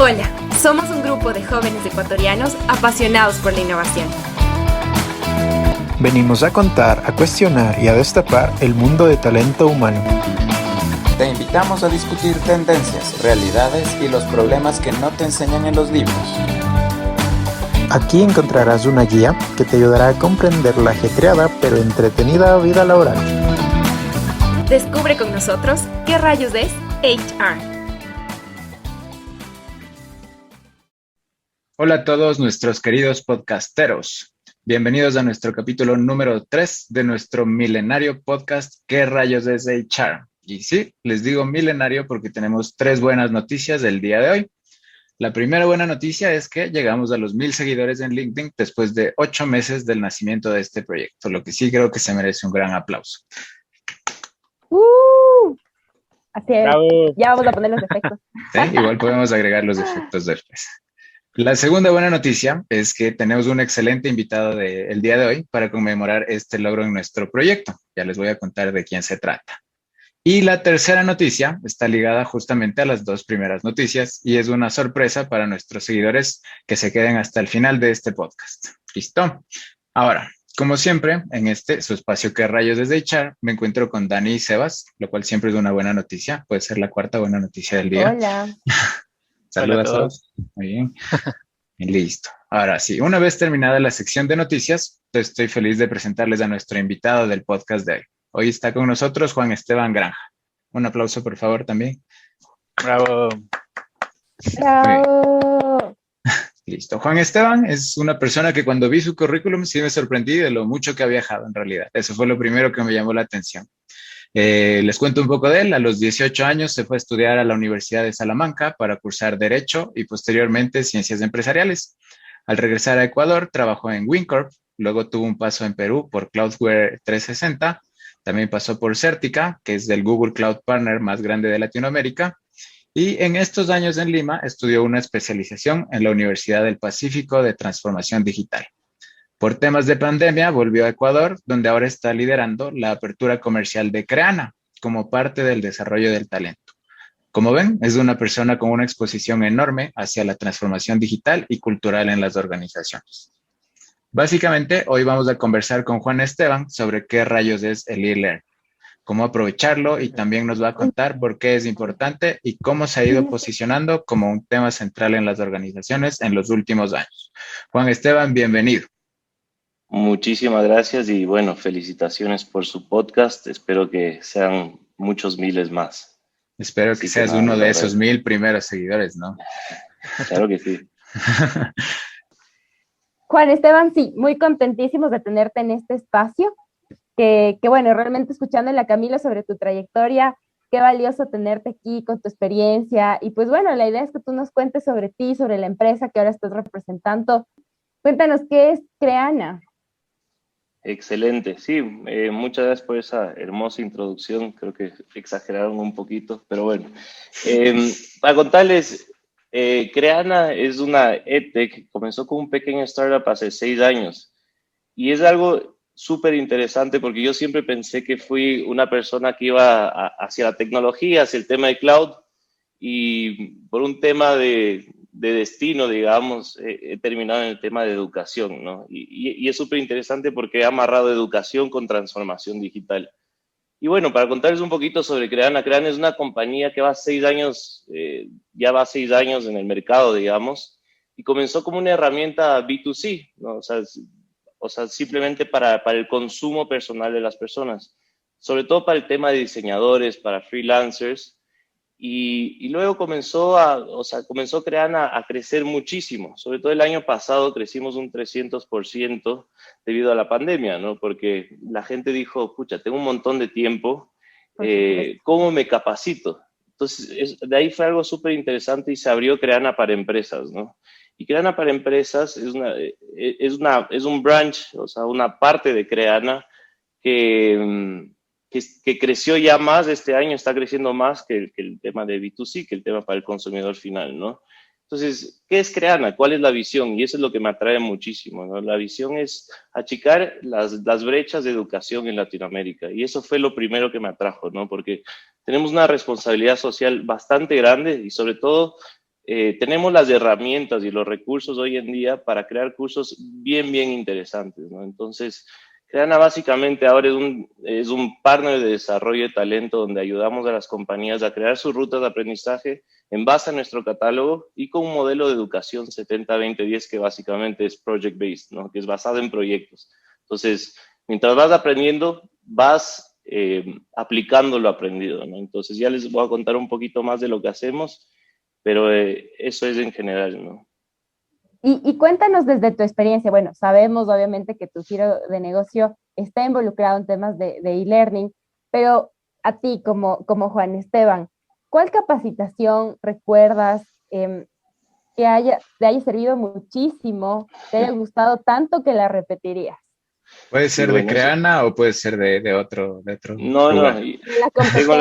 Hola, somos un grupo de jóvenes ecuatorianos apasionados por la innovación. Venimos a contar, a cuestionar y a destapar el mundo de talento humano. Te invitamos a discutir tendencias, realidades y los problemas que no te enseñan en los libros. Aquí encontrarás una guía que te ayudará a comprender la ajetreada pero entretenida vida laboral. Descubre con nosotros qué rayos es HR. Hola a todos nuestros queridos podcasteros. Bienvenidos a nuestro capítulo número 3 de nuestro milenario podcast ¿Qué rayos es HR? Y sí, les digo milenario porque tenemos 3 buenas noticias del día de hoy. La primera buena noticia es que llegamos a los 1000 seguidores en LinkedIn después de 8 meses del nacimiento de este proyecto, lo que sí creo que se merece un gran aplauso. Así es. Bravo. Ya vamos a poner los efectos. ¿Sí? Igual podemos agregar los efectos después. La segunda buena noticia es que tenemos un excelente invitado el día de hoy para conmemorar este logro en nuestro proyecto. Ya les voy a contar de quién se trata. Y la tercera noticia está ligada justamente a las 2 primeras noticias y es una sorpresa para nuestros seguidores que se queden hasta el final de este podcast. ¿Listo? Ahora, como siempre, en su espacio ¿Qué rayos es HR? Me encuentro con Dani y Sebas, lo cual siempre es una buena noticia. Puede ser la cuarta buena noticia del día. Hola. Saludos Hola a a todos. todos. Muy bien. Y listo. Ahora sí, una vez terminada la sección de noticias, estoy feliz de presentarles a nuestro invitado del podcast de hoy. Hoy está con nosotros Juan Esteban Granja. Un aplauso, por favor, también. Bravo. Bravo. Listo. Juan Esteban es una persona que cuando vi su currículum sí me sorprendí de lo mucho que ha viajado en realidad. Eso fue lo primero que me llamó la atención. Les cuento un poco de él. A los 18 años se fue a estudiar a la Universidad de Salamanca para cursar Derecho y posteriormente Ciencias Empresariales. Al regresar a Ecuador, trabajó en Wincorp, luego tuvo un paso en Perú por Cloudware 360, también pasó por Certica, que es el Google Cloud Partner más grande de Latinoamérica, y en estos años en Lima estudió una especialización en la Universidad del Pacífico de Transformación Digital. Por temas de pandemia, volvió a Ecuador, donde ahora está liderando la apertura comercial de Creana, como parte del desarrollo del talento. Como ven, es una persona con una exposición enorme hacia la transformación digital y cultural en las organizaciones. Básicamente, hoy vamos a conversar con Juan Esteban sobre qué rayos es el e-learning, cómo aprovecharlo y también nos va a contar por qué es importante y cómo se ha ido posicionando como un tema central en las organizaciones en los últimos años. Juan Esteban, bienvenido. Muchísimas gracias y bueno, felicitaciones por su podcast. Espero que sean muchos miles más. Espero que seas uno de esos 1000 primeros seguidores, ¿no? Claro que sí. Juan Esteban, sí, muy contentísimos de tenerte en este espacio. Que bueno, realmente escuchándole a Camilo sobre tu trayectoria, qué valioso tenerte aquí con tu experiencia. Y pues bueno, la idea es que tú nos cuentes sobre ti, sobre la empresa que ahora estás representando. Cuéntanos, ¿qué es Creana? Excelente, sí, muchas gracias por esa hermosa introducción, creo que exageraron un poquito, pero bueno. Para contarles, Creana es una EdTech, comenzó con un pequeño startup hace 6 años y es algo súper interesante porque yo siempre pensé que fui una persona que iba hacia la tecnología, hacia el tema de cloud y por un tema de destino, digamos, he terminado en el tema de educación, ¿no? Y es súper interesante porque he amarrado educación con transformación digital. Y bueno, para contarles un poquito sobre Creana, Creana es una compañía que va 6 años, ya va 6 años en el mercado, digamos, y comenzó como una herramienta B2C, ¿no? O sea, simplemente para el consumo personal de las personas, sobre todo para el tema de diseñadores, para freelancers. Y luego comenzó Creana a crecer muchísimo. Sobre todo el año pasado crecimos un 300% debido a la pandemia, ¿no? Porque la gente dijo, pucha, tengo un montón de tiempo, ¿cómo me capacito? Entonces, de ahí fue algo súper interesante y se abrió Creana para empresas, ¿no? Y Creana para empresas es un branch, o sea, una parte de Creana que creció ya más este año, está creciendo más que el tema de B2C, que el tema para el consumidor final, ¿no? Entonces, ¿qué es Creana? ¿Cuál es la visión? Y eso es lo que me atrae muchísimo, ¿no? La visión es achicar las brechas de educación en Latinoamérica. Y eso fue lo primero que me atrajo, ¿no? Porque tenemos una responsabilidad social bastante grande y sobre todo tenemos las herramientas y los recursos hoy en día para crear cursos bien, bien interesantes, ¿no? Entonces, Creana básicamente ahora es un partner de desarrollo de talento donde ayudamos a las compañías a crear sus rutas de aprendizaje en base a nuestro catálogo y con un modelo de educación 70-20-10 que básicamente es project-based, ¿no? Que es basado en proyectos. Entonces, mientras vas aprendiendo, vas aplicando lo aprendido, ¿no? Entonces, ya les voy a contar un poquito más de lo que hacemos, pero eso es en general, ¿no? Y cuéntanos desde tu experiencia. Bueno, sabemos obviamente que tu giro de negocio está involucrado en temas de e-learning, pero a ti como Juan Esteban, ¿cuál capacitación recuerdas que te haya servido muchísimo, te haya gustado tanto que la repetirías? Puede Sí, ser de bueno, Creana o puede ser de otro no, lugar. La tengo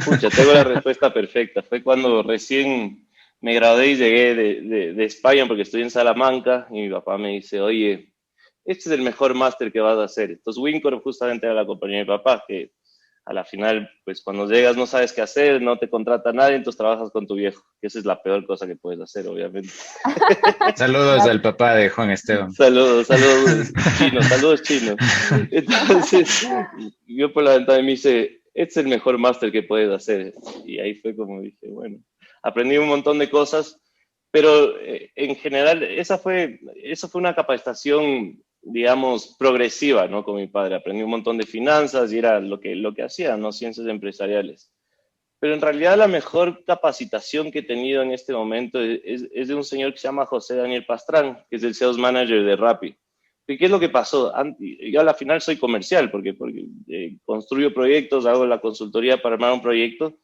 competencia. tengo la respuesta perfecta. Fue cuando recién me gradué y llegué de España porque estoy en Salamanca y mi papá me dice, oye, este es el mejor máster que vas a hacer. Entonces Wincorp justamente era la compañía de mi papá, que a la final, pues cuando llegas no sabes qué hacer, no te contrata nadie, entonces trabajas con tu viejo, que esa es la peor cosa que puedes hacer, obviamente. Saludos al papá de Juan Esteban. Saludos chinos. Entonces, yo por la ventana me dice, este es el mejor máster que puedes hacer. Y ahí fue como dije, bueno, aprendí un montón de cosas, pero en general esa fue una capacitación, digamos, progresiva, ¿no? Con mi padre. Aprendí un montón de finanzas y era lo que hacía, ¿no? Ciencias empresariales. Pero en realidad la mejor capacitación que he tenido en este momento es de un señor que se llama José Daniel Pastrán, que es el Sales Manager de Rappi. ¿Y qué es lo que pasó? Yo a la final soy comercial porque construyo proyectos, hago la consultoría para armar un proyecto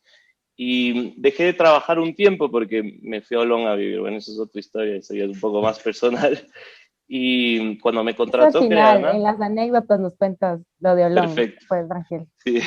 y dejé de trabajar un tiempo porque me fui a Olón a vivir. Bueno, eso es otra historia, eso ya es un poco más personal. Y cuando me Eso al contrató final, Creana, en las anécdotas nos cuentas lo de Olón, perfecto. pues, Rangel. Sí.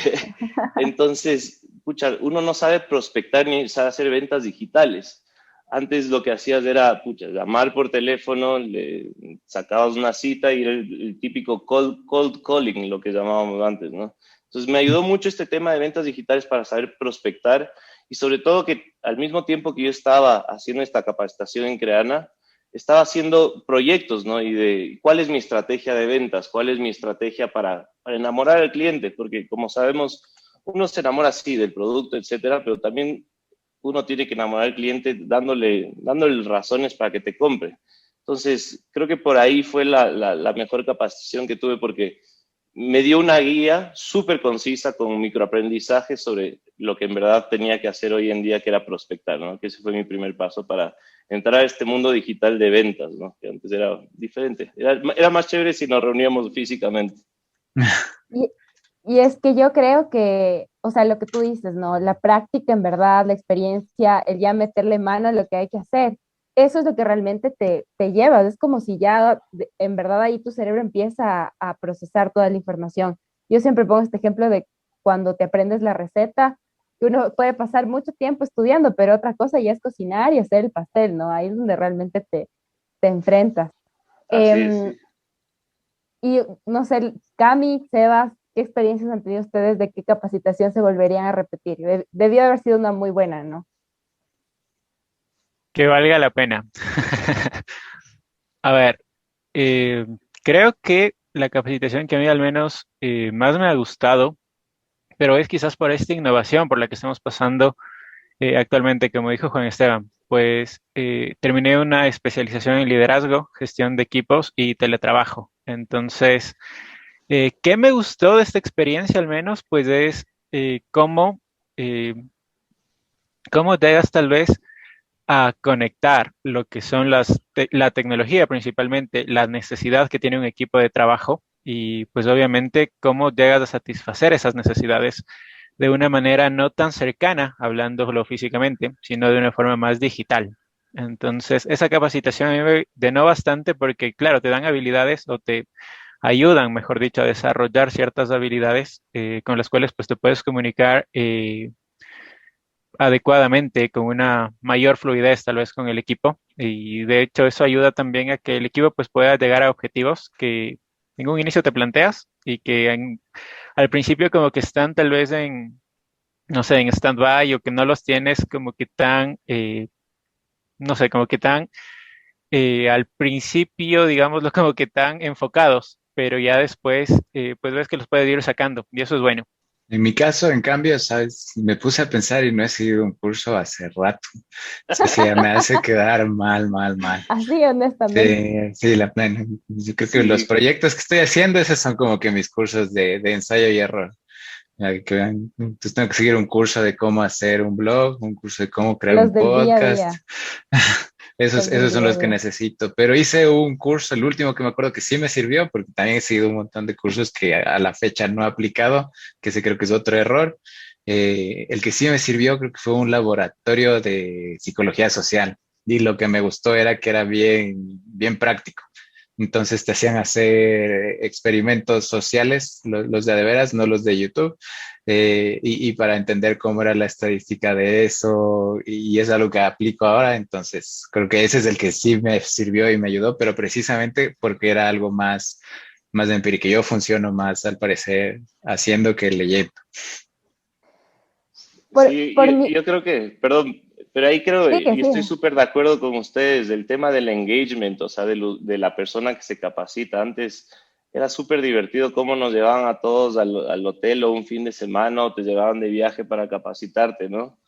Entonces, pucha, uno no sabe prospectar ni sabe hacer ventas digitales. Antes lo que hacías era, pucha, llamar por teléfono, le sacabas una cita y era el típico cold calling, lo que llamábamos antes, ¿no? Entonces me ayudó mucho este tema de ventas digitales para saber prospectar y sobre todo que al mismo tiempo que yo estaba haciendo esta capacitación en Creana, estaba haciendo proyectos, ¿no? Y de cuál es mi estrategia de ventas, cuál es mi estrategia para enamorar al cliente, porque como sabemos, uno se enamora así del producto, etcétera, pero también uno tiene que enamorar al cliente dándole razones para que te compre. Entonces, creo que por ahí fue la mejor capacitación que tuve porque me dio una guía súper concisa con microaprendizaje sobre lo que en verdad tenía que hacer hoy en día, que era prospectar, ¿no? Que ese fue mi primer paso para entrar a este mundo digital de ventas, ¿no? Que antes era diferente. Era más chévere si nos reuníamos físicamente. Y, y es que yo creo que, o sea, lo que tú dices, ¿no? La práctica, en verdad, la experiencia, el ya meterle mano a lo que hay que hacer, eso es lo que realmente te llevas. Es como si ya, en verdad, ahí tu cerebro empieza a procesar toda la información. Yo siempre pongo este ejemplo de cuando te aprendes la receta, que uno puede pasar mucho tiempo estudiando, pero otra cosa ya es cocinar y hacer el pastel, ¿no? Ahí es donde realmente te enfrentas. Así es, Em, sí. y no sé, Cami, Sebas, ¿qué experiencias han tenido ustedes de qué capacitación se volverían a repetir? Debió haber sido una muy buena, ¿no? Que valga la pena. A ver, eh, creo que la capacitación que a mí al menos más me ha gustado, pero es quizás por esta innovación por la que estamos pasando actualmente, como dijo Juan Esteban, pues terminé una especialización en liderazgo, gestión de equipos y teletrabajo. Entonces, ¿qué me gustó de esta experiencia al menos? Pues es eh, cómo llegas tal vez a conectar lo que son la tecnología principalmente, la necesidad que tiene un equipo de trabajo y pues obviamente cómo llegas a satisfacer esas necesidades de una manera no tan cercana, hablándolo físicamente, sino de una forma más digital. Entonces, esa capacitación a mí me llenó bastante porque, claro, te dan habilidades o te ayudan, mejor dicho, a desarrollar ciertas habilidades con las cuales pues te puedes comunicar adecuadamente, con una mayor fluidez tal vez con el equipo. Y de hecho eso ayuda también a que el equipo pues pueda llegar a objetivos que en un inicio te planteas y que al principio como que están tal vez en, no sé, en stand-by o que no los tienes como que tan no sé, como que tan, al principio, digámoslo, como que tan enfocados, pero ya después, pues ves que los puedes ir sacando, y eso es bueno. En mi caso, en cambio, sabes, me puse a pensar y no he seguido un curso hace rato. Eso sí, me hace quedar mal, mal, mal. Así, honestamente. Sí, sí, la plena. Yo creo que los Sí, proyectos que estoy haciendo, esos son como que mis cursos de ensayo y error. Entonces tengo que seguir un curso de cómo hacer un blog, un curso de cómo crear Los un del día a podcast. día, Esos, los del esos son día a los que día. necesito. Pero hice un curso, el último que me acuerdo que sí me sirvió, porque también he seguido un montón de cursos que a la fecha no he aplicado, que ese creo que es otro error. El que sí me sirvió creo que fue un laboratorio de psicología social. Y lo que me gustó era que era bien, bien práctico. Entonces te hacían hacer experimentos sociales, los de veras, no los de YouTube, y para entender cómo era la estadística de eso, y es algo que aplico ahora, entonces creo que ese es el que sí me sirvió y me ayudó, pero precisamente porque era algo más, más empírico. Yo funciono más, al parecer, haciendo que leyendo. sí, Por mi, yo creo que, perdón, pero ahí creo, sigue, yo estoy sigue. súper de acuerdo con ustedes, del tema del engagement, o sea, de la persona que se capacita. Antes era súper divertido cómo nos llevaban a todos al hotel o un fin de semana o te llevaban de viaje para capacitarte, ¿no?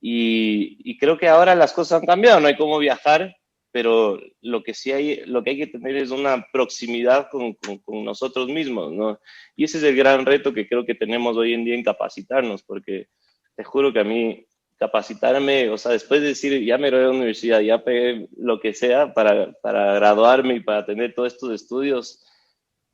Y creo que ahora las cosas han cambiado, no hay cómo viajar, pero lo que sí hay, lo que hay que tener es una proximidad con nosotros mismos, ¿no? Y ese es el gran reto que creo que tenemos hoy en día en capacitarnos, porque te juro que a mí capacitarme, o sea, después de decir, ya me gradué de la universidad, ya pegué lo que sea para graduarme y para tener todos estos estudios,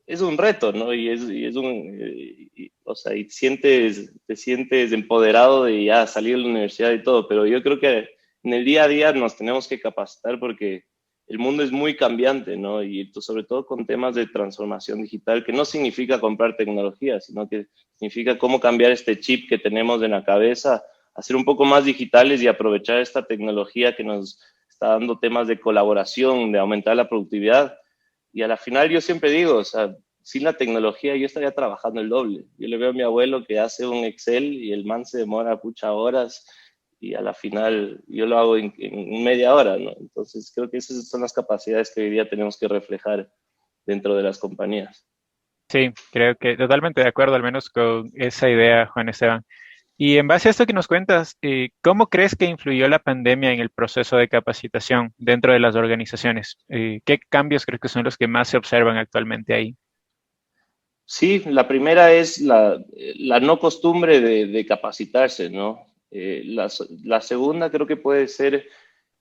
es un reto, ¿no? Y es un, o sea, y te sientes empoderado de ya salir de la universidad y todo, pero yo creo que en el día a día nos tenemos que capacitar porque el mundo es muy cambiante, ¿no? Y sobre todo con temas de transformación digital, que no significa comprar tecnología, sino que significa cómo cambiar este chip que tenemos en la cabeza, hacer un poco más digitales y aprovechar esta tecnología que nos está dando temas de colaboración, de aumentar la productividad. Y a la final yo siempre digo, o sea, sin la tecnología yo estaría trabajando el doble. Yo le veo a mi abuelo que hace un Excel y el man se demora muchas horas y a la final yo lo hago en media hora, ¿no? Entonces creo que esas son las capacidades que hoy día tenemos que reflejar dentro de las compañías. Sí, creo que totalmente de acuerdo, al menos con esa idea, Juan Esteban. Y en base a esto que nos cuentas, ¿cómo crees que influyó la pandemia en el proceso de capacitación dentro de las organizaciones? ¿Qué cambios crees que son los que más se observan actualmente ahí? Sí, la primera es la no costumbre de capacitarse, ¿no? La segunda creo que puede ser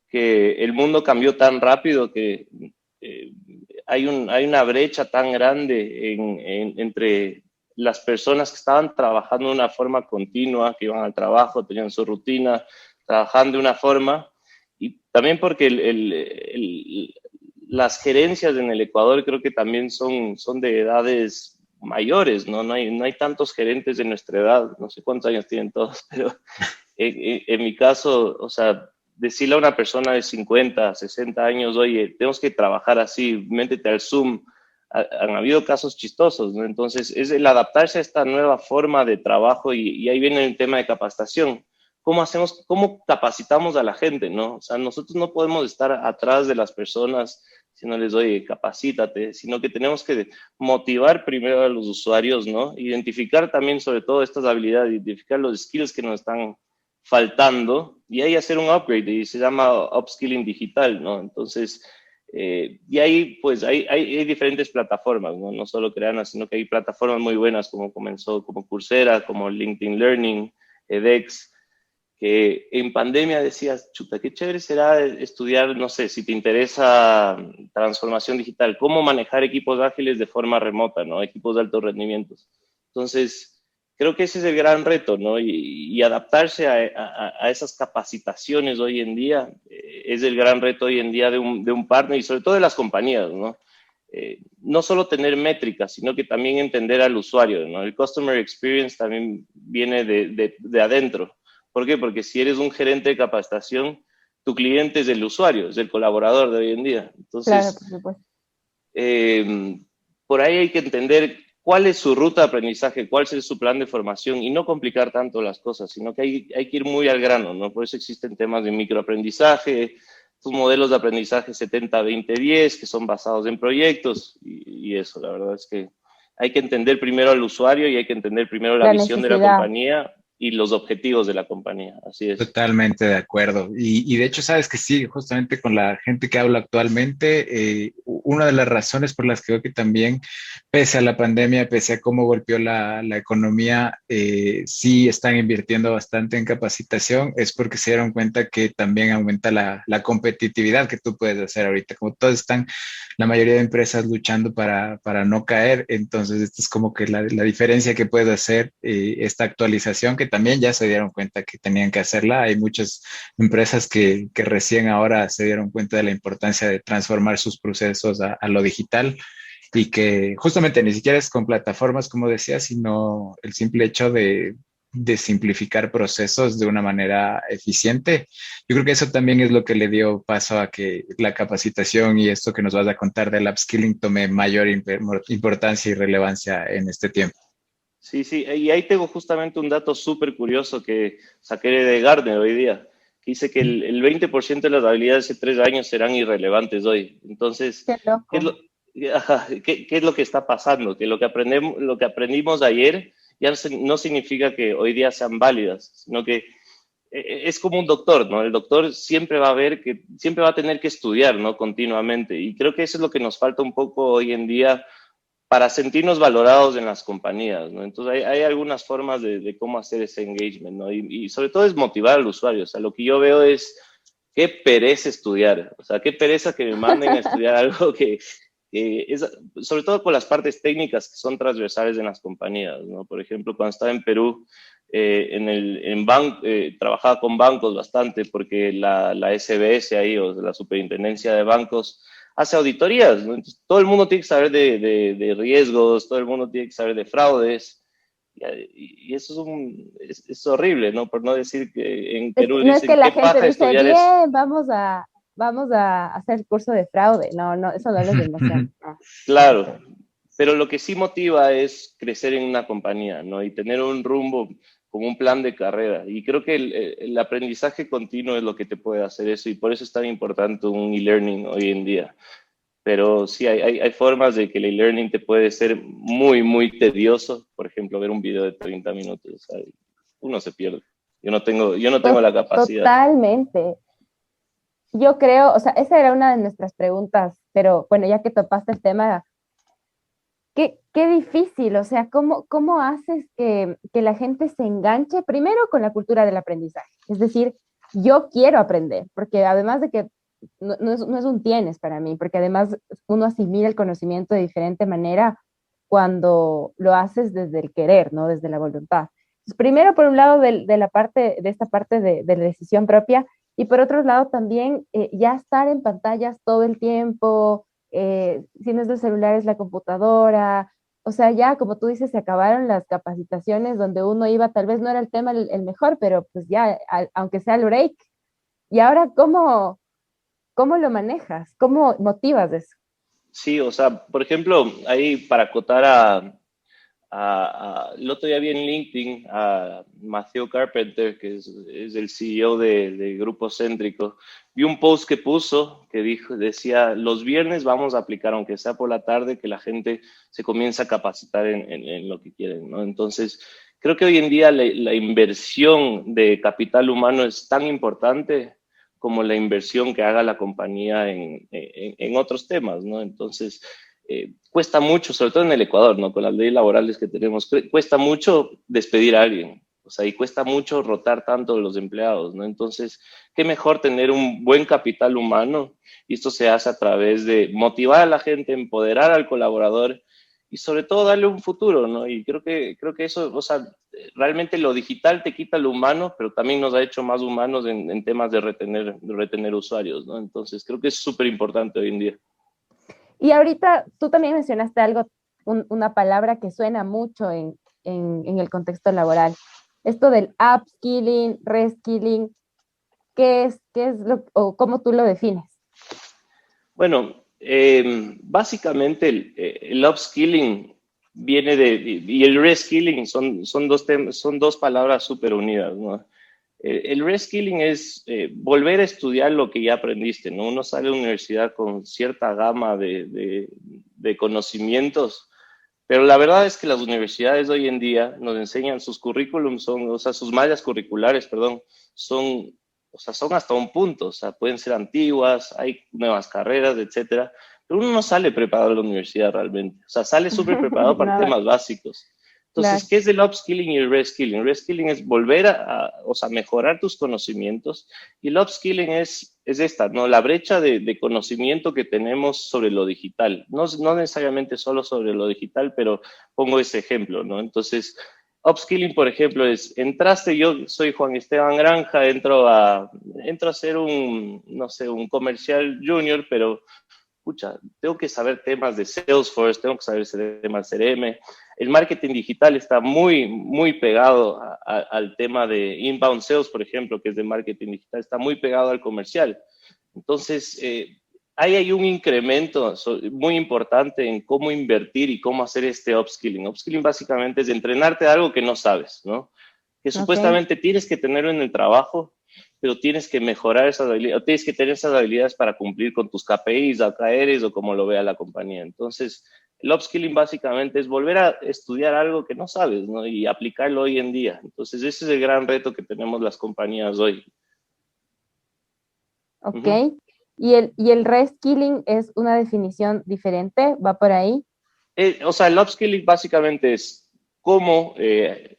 que el mundo cambió tan rápido que eh, hay una brecha tan grande entre las personas que estaban trabajando de una forma continua, que iban al trabajo, tenían su rutina, trabajaban de una forma, y también porque las gerencias en el Ecuador creo que también son de edades mayores, ¿no? No hay tantos gerentes de nuestra edad, no sé cuántos años tienen todos, pero en mi caso, o sea, decirle a una persona de 50, 60 años, oye, tenemos que trabajar así, métete al Zoom. Han habido casos chistosos, ¿no? Entonces, es el adaptarse a esta nueva forma de trabajo y ahí viene el tema de capacitación. ¿Cómo hacemos, cómo capacitamos a la gente, no? O sea, nosotros no podemos estar atrás de las personas si no les doy capacítate, sino que tenemos que motivar primero a los usuarios, ¿no? Identificar también sobre todo estas habilidades, identificar los skills que nos están faltando y ahí hacer un upgrade y se llama upskilling digital, ¿no? Entonces, y ahí pues hay diferentes plataformas, ¿no? No solo Creana, sino que hay plataformas muy buenas como comenzó, como Coursera, como LinkedIn Learning, edX, que en pandemia decías, chuta, qué chévere será estudiar, no sé, si te interesa transformación digital, cómo manejar equipos ágiles de forma remota, ¿no? Equipos de altos rendimientos. Entonces, creo que ese es el gran reto, ¿no? Y adaptarse a esas capacitaciones hoy en día es el gran reto hoy en día de un partner y sobre todo de las compañías, ¿no? No solo tener métricas, sino que también entender al usuario, ¿no? El customer experience también viene de adentro. ¿Por qué? Porque si eres un gerente de capacitación, tu cliente es el usuario, es el colaborador de hoy en día. Claro, Entonces, por supuesto. por ahí hay que entender cuál es su ruta de aprendizaje, cuál es su plan de formación y no complicar tanto las cosas, sino que hay que ir muy al grano, ¿no? Por eso existen temas de microaprendizaje, estos modelos de aprendizaje 70-20-10 que son basados en proyectos y eso, la verdad es que hay que entender primero al usuario y hay que entender primero la visión de la compañía y los objetivos de la compañía, así es. Totalmente de acuerdo. Y de hecho, sabes que sí, justamente con la gente que hablo actualmente, una de las razones por las que veo que también, pese a la pandemia, pese a cómo golpeó la economía, sí están invirtiendo bastante en capacitación, es porque se dieron cuenta que también aumenta la competitividad que tú puedes hacer ahorita. Como todos están, la mayoría de empresas luchando para no caer, entonces esta es como que la diferencia que puede hacer esta actualización que también ya se dieron cuenta que tenían que hacerla. Hay muchas empresas que recién ahora se dieron cuenta de la importancia de transformar sus procesos a lo digital y que justamente ni siquiera es con plataformas, como decía, sino el simple hecho de simplificar procesos de una manera eficiente. Yo creo que eso también es lo que le dio paso a que la capacitación y esto que nos vas a contar del upskilling tome mayor importancia y relevancia en este tiempo. Sí, sí, y ahí tengo justamente un dato súper curioso que saqué de Gartner hoy día, que dice que el 20% de las habilidades de 3 años serán irrelevantes hoy. Entonces, ¿qué es lo que está pasando? Que lo que aprendimos ayer ya no significa que hoy día sean válidas, sino que es como un doctor, ¿no? El doctor siempre va a tener que estudiar, ¿no? Continuamente. Y creo que eso es lo que nos falta un poco hoy en día para sentirnos valorados en las compañías, ¿no? Entonces hay algunas formas de cómo hacer ese engagement, ¿no? Y sobre todo es motivar al usuario. O sea, lo que yo veo es qué pereza estudiar. O sea, qué pereza que me manden a estudiar algo que es, sobre todo con las partes técnicas que son transversales en las compañías, ¿no? Por ejemplo, cuando estaba en Perú, trabajaba con bancos bastante porque la SBS ahí, o la Superintendencia de Bancos, hace auditorías, ¿no? Entonces, todo el mundo tiene que saber de riesgos, todo el mundo tiene que saber de fraudes, y eso es horrible, ¿no? Por no decir que en Perú no es que la gente dice, bien, eso. vamos a hacer el curso de fraude. No, eso no les emociona. No. Claro, pero lo que sí motiva es crecer en una compañía, ¿no? Y tener un rumbo como un plan de carrera. Y creo que el aprendizaje continuo es lo que te puede hacer eso, y por eso es tan importante un e-learning hoy en día. Pero sí, hay formas de que el e-learning te puede ser muy, muy tedioso. Por ejemplo, ver un video de 30 minutos. O sea, uno se pierde. Yo no tengo la capacidad. Totalmente. Yo creo, o sea, esa era una de nuestras preguntas, pero bueno, ya que topaste el tema, qué difícil, o sea, ¿cómo haces que la gente se enganche primero con la cultura del aprendizaje? Es decir, yo quiero aprender, porque además de que no es un tienes para mí, porque además uno asimila el conocimiento de diferente manera cuando lo haces desde el querer, ¿no? Desde la voluntad. Entonces, primero, por un lado, de esta parte de la decisión propia, y por otro lado también ya estar en pantallas todo el tiempo, si no es el celular es la computadora, o sea, ya como tú dices, se acabaron las capacitaciones donde uno iba, tal vez no era el tema el mejor, pero pues ya, aunque sea el break. Y ahora, ¿cómo lo manejas? ¿Cómo motivas eso? Sí, o sea, por ejemplo, ahí para acotar el otro día vi en LinkedIn a Matthew Carpenter, que es el CEO de Grupo Céntrico. Vi un post que puso que decía, los viernes vamos a aplicar, aunque sea por la tarde, que la gente se comience a capacitar en lo que quieren, ¿no? Entonces, creo que hoy en día la inversión de capital humano es tan importante como la inversión que haga la compañía en otros temas, ¿no? Entonces, cuesta mucho, sobre todo en el Ecuador, ¿no? Con las leyes laborales que tenemos, cuesta mucho despedir a alguien, o sea, y cuesta mucho rotar tanto los empleados, ¿no? Entonces, qué mejor tener un buen capital humano, y esto se hace a través de motivar a la gente, empoderar al colaborador y sobre todo darle un futuro, ¿no? Y creo que eso, o sea, realmente lo digital te quita lo humano, pero también nos ha hecho más humanos en temas de retener usuarios, ¿no? Entonces, creo que es súper importante hoy en día. Y ahorita tú también mencionaste algo, una palabra que suena mucho en el contexto laboral. Esto del upskilling, reskilling, ¿qué es o cómo tú lo defines? Bueno, básicamente el upskilling viene y el reskilling son dos palabras súper unidas, ¿no? El reskilling es volver a estudiar lo que ya aprendiste, ¿no? Uno sale de la universidad con cierta gama de conocimientos, pero la verdad es que las universidades hoy en día nos enseñan, sus currículums son, o sea, sus mallas curriculares, perdón, son, o sea, son hasta un punto, o sea, pueden ser antiguas, hay nuevas carreras, etcétera, pero uno no sale preparado de la universidad realmente, o sea, sale súper preparado para Nada. temas básicos. Entonces, Claro. ¿qué es el upskilling y el reskilling? El reskilling es volver o sea, mejorar tus conocimientos, y el upskilling es esta, ¿no? La brecha de conocimiento que tenemos sobre lo digital. No necesariamente solo sobre lo digital, pero pongo ese ejemplo, ¿no? Entonces, upskilling, por ejemplo, es, entraste, yo soy Juan Esteban Granja, entro a hacer no sé, un comercial junior, pero pucha, tengo que saber temas de Salesforce, tengo que saber temas de CRM. El marketing digital está muy, muy pegado al tema de inbound sales, por ejemplo, que es de marketing digital, está muy pegado al comercial. Entonces, ahí hay un incremento muy importante en cómo invertir y cómo hacer este upskilling. Upskilling básicamente es entrenarte a algo que no sabes, ¿no? Que supuestamente tienes que tenerlo en el trabajo, pero tienes que mejorar esas habilidades, tienes que tener esas habilidades para cumplir con tus KPIs, AKRs o como lo vea la compañía. Entonces, el upskilling básicamente es volver a estudiar algo que no sabes, ¿no? Y aplicarlo hoy en día. Entonces, ese es el gran reto que tenemos las compañías hoy. Ok. ¿Y el reskilling es una definición diferente? ¿Va por ahí? O sea, el upskilling básicamente es cómo,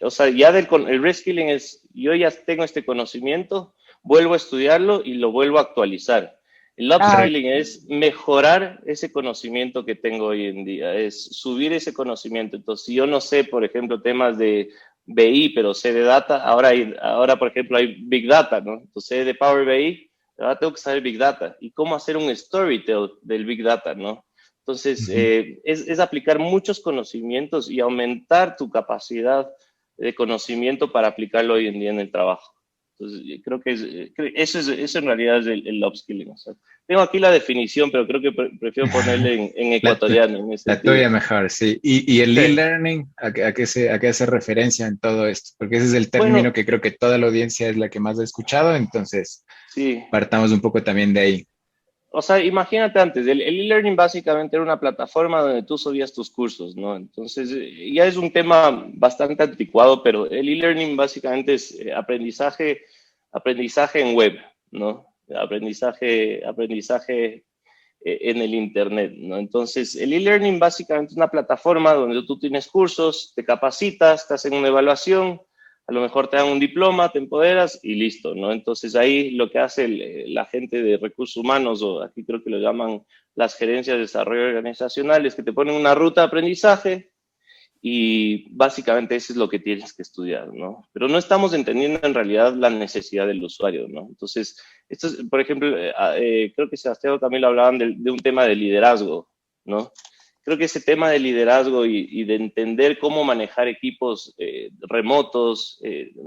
o sea, ya el reskilling es, yo ya tengo este conocimiento, vuelvo a estudiarlo y lo vuelvo a actualizar. El upskilling es mejorar ese conocimiento que tengo hoy en día, es subir ese conocimiento. Entonces, si yo no sé, por ejemplo, temas de BI, pero sé de data, ahora por ejemplo, hay Big Data, ¿no? Entonces, sé de Power BI, ahora tengo que saber Big Data. ¿Y cómo hacer un storytell del Big Data, ¿no? Entonces, es aplicar muchos conocimientos y aumentar tu capacidad de conocimiento para aplicarlo hoy en día en el trabajo. Entonces, creo que eso en realidad es el upskilling. O sea, tengo aquí la definición, pero creo que prefiero ponerle en ecuatoriano. En ese La sentido. tuya mejor, sí. ¿Y el Sí. e-learning, a qué hace referencia en todo esto? Porque ese es el término Bueno, que creo que toda la audiencia es la que más ha escuchado, entonces sí. partamos un poco también de ahí. O sea, imagínate antes, el e-learning básicamente era una plataforma donde tú subías tus cursos, ¿no? Entonces, ya es un tema bastante anticuado, pero el e-learning básicamente es aprendizaje en web, ¿no? Aprendizaje en el Internet, ¿no? Entonces, el e-learning básicamente es una plataforma donde tú tienes cursos, te capacitas, te hacen una evaluación, a lo mejor te dan un diploma, te empoderas y listo, ¿no? Entonces ahí lo que hace la gente de recursos humanos, o aquí creo que lo llaman las gerencias de desarrollo organizacional, es que te ponen una ruta de aprendizaje y básicamente eso es lo que tienes que estudiar, ¿no? Pero no estamos entendiendo en realidad la necesidad del usuario, ¿no? Entonces, esto es, por ejemplo, creo que Sebastián también lo hablaban de un tema de liderazgo, ¿no? Creo que ese tema de liderazgo y de entender cómo manejar equipos remotos,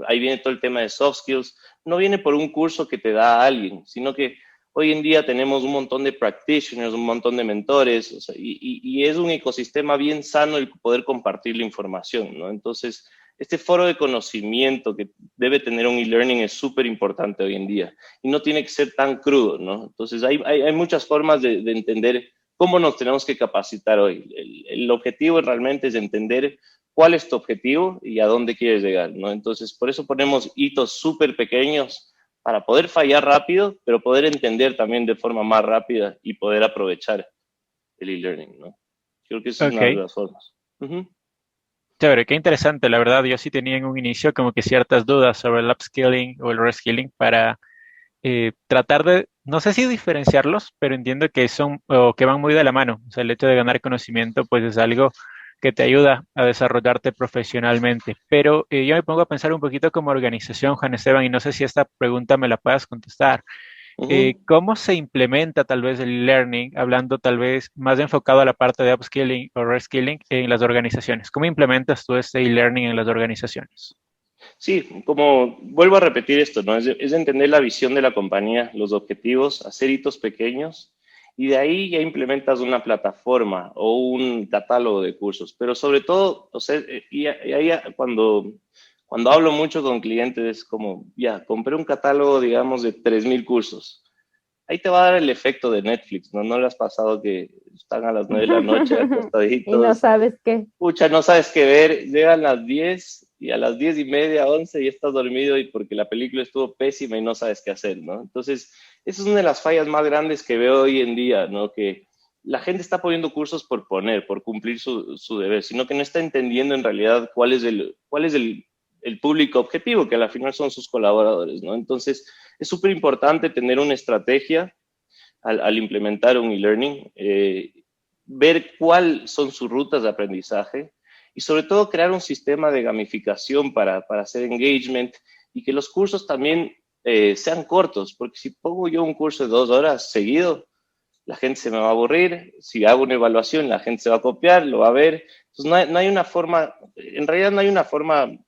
ahí viene todo el tema de soft skills, no viene por un curso que te da a alguien, sino que hoy en día tenemos un montón de practitioners, un montón de mentores, o sea, y es un ecosistema bien sano el poder compartir la información, ¿no? Entonces, este foro de conocimiento que debe tener un e-learning es súper importante hoy en día y no tiene que ser tan crudo, ¿no? Entonces, hay muchas formas de entender cómo nos tenemos que capacitar hoy. El objetivo realmente es entender cuál es tu objetivo y a dónde quieres llegar, ¿no? Entonces, por eso ponemos hitos súper pequeños para poder fallar rápido, pero poder entender también de forma más rápida y poder aprovechar el e-learning, ¿no? Creo que esa es una de las formas. Chévere, qué interesante, la verdad. Yo sí tenía en un inicio como que ciertas dudas sobre el upskilling o el reskilling para tratar de, no sé si diferenciarlos, pero entiendo que son o que van muy de la mano. O sea, el hecho de ganar conocimiento pues es algo que te ayuda a desarrollarte profesionalmente. Pero yo me pongo a pensar un poquito como organización, Juan Esteban, y no sé si esta pregunta me la puedas contestar. ¿Cómo se implementa tal vez el learning, hablando tal vez más enfocado a la parte de upskilling o reskilling en las organizaciones? ¿Cómo implementas tú este e-learning en las organizaciones? Sí, como vuelvo a repetir esto, ¿no? Es entender la visión de la compañía, los objetivos, hacer hitos pequeños y de ahí ya implementas una plataforma o un catálogo de cursos. Pero sobre todo, o sea, y ahí Cuando hablo mucho con clientes es como, ya, compré un catálogo, digamos, de 3.000 cursos. Ahí te va a dar el efecto de Netflix, ¿no? ¿No le has pasado que están a las 9 de la noche Y no acostaditos? sabes qué. Pucha, no sabes qué ver, llegan las 10 y a las 10:30, 11 y estás dormido y porque la película estuvo pésima y no sabes qué hacer, ¿no? Entonces, esa es una de las fallas más grandes que veo hoy en día, ¿no? Que la gente está poniendo cursos por poner, por cumplir su deber, sino que no está entendiendo en realidad cuál es el público objetivo, que al final son sus colaboradores, ¿no? Entonces, es súper importante tener una estrategia al implementar un e-learning, ver cuáles son sus rutas de aprendizaje y sobre todo crear un sistema de gamificación para hacer engagement y que los cursos también sean cortos, porque si pongo yo un curso de 2 horas seguido, la gente se me va a aburrir, si hago una evaluación, la gente se va a copiar, lo va a ver. Entonces, no hay una forma, en realidad no hay una forma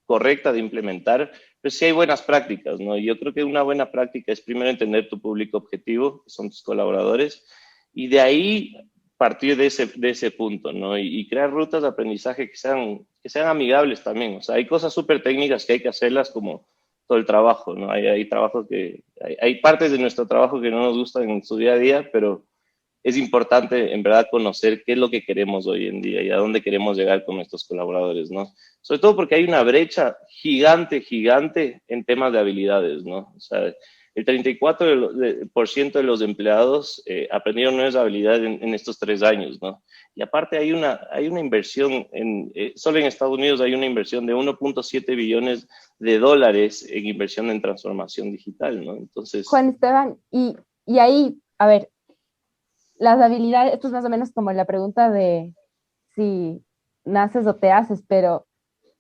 correcta de implementar, pero sí hay buenas prácticas, ¿no? Y yo creo que una buena práctica es primero entender tu público objetivo, que son tus colaboradores, y de ahí partir de ese punto, ¿no? Y crear rutas de aprendizaje que sean amigables también. O sea, hay cosas súper técnicas que hay que hacerlas como todo el trabajo, ¿no? Hay trabajos hay partes de nuestro trabajo que no nos gustan en su día a día, pero es importante en verdad conocer qué es lo que queremos hoy en día y a dónde queremos llegar con nuestros colaboradores, ¿no? Sobre todo porque hay una brecha gigante, gigante en temas de habilidades, ¿no? O sea, el 34% de los empleados aprendieron nuevas habilidades en estos 3 años, ¿no? Y aparte hay una inversión, solo en Estados Unidos hay una inversión de 1.7 billones de dólares en inversión en transformación digital, ¿no? Entonces... Juan Esteban, y ahí, a ver, las habilidades, esto es más o menos como la pregunta de si naces o te haces, pero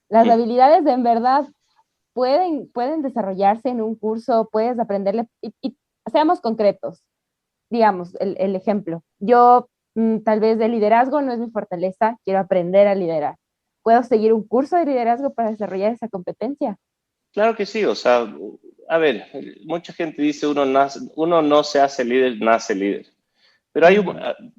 las habilidades en verdad pueden desarrollarse en un curso, puedes aprenderle, y seamos concretos, digamos, el ejemplo. Yo tal vez el liderazgo no es mi fortaleza, quiero aprender a liderar. ¿Puedo seguir un curso de liderazgo para desarrollar esa competencia? Claro que sí, o sea, a ver, mucha gente dice uno no se hace líder, nace líder. Pero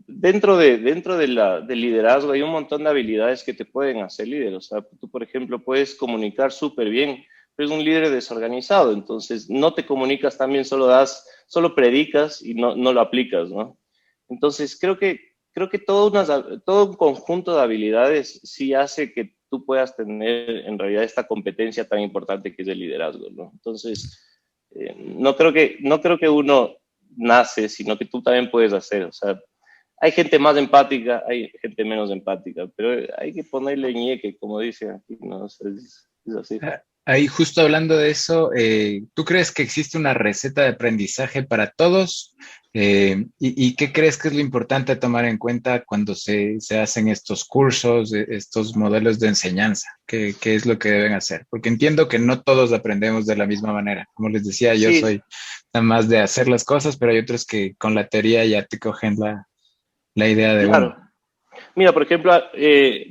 dentro del liderazgo hay un montón de habilidades que te pueden hacer líder. O sea, tú, por ejemplo, puedes comunicar súper bien, pero es un líder desorganizado. Entonces, no te comunicas también, solo predicas y no lo aplicas, ¿no? Entonces, creo que todo un conjunto de habilidades sí hace que tú puedas tener en realidad esta competencia tan importante que es el liderazgo, ¿no? Entonces, no creo que uno nace, sino que tú también puedes hacer. O sea, hay gente más empática, hay gente menos empática, pero hay que ponerle ñeque, como dicen aquí, ¿no? O sea, es así. Ahí justo hablando de eso, ¿tú crees que existe una receta de aprendizaje para todos? ¿Y qué crees que es lo importante a tomar en cuenta cuando se hacen estos cursos, estos modelos de enseñanza? ¿Qué es lo que deben hacer? Porque entiendo que no todos aprendemos de la misma manera. Como les decía, yo soy nada más de hacer las cosas, pero hay otros que con la teoría ya te cogen la idea de Claro. uno. Mira, por ejemplo,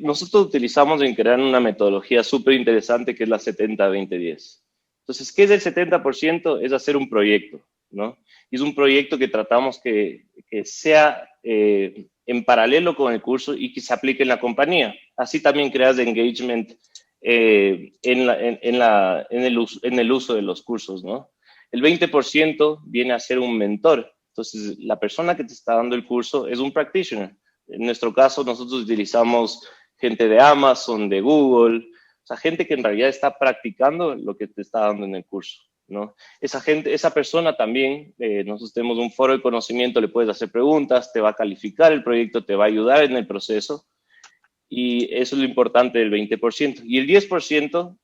nosotros utilizamos en crear una metodología súper interesante que es la 70-20-10. Entonces, ¿qué es el 70%? Es hacer un proyecto, ¿no? Y es un proyecto que tratamos que sea en paralelo con el curso y que se aplique en la compañía. Así también creas engagement en el uso de los cursos, ¿no? El 20% viene a ser un mentor. Entonces, la persona que te está dando el curso es un practitioner. En nuestro caso, nosotros utilizamos gente de Amazon, de Google, o sea, gente que en realidad está practicando lo que te está dando en el curso, ¿no? Esa persona también, nosotros tenemos un foro de conocimiento, le puedes hacer preguntas, te va a calificar el proyecto, te va a ayudar en el proceso, y eso es lo importante del 20%. Y el 10%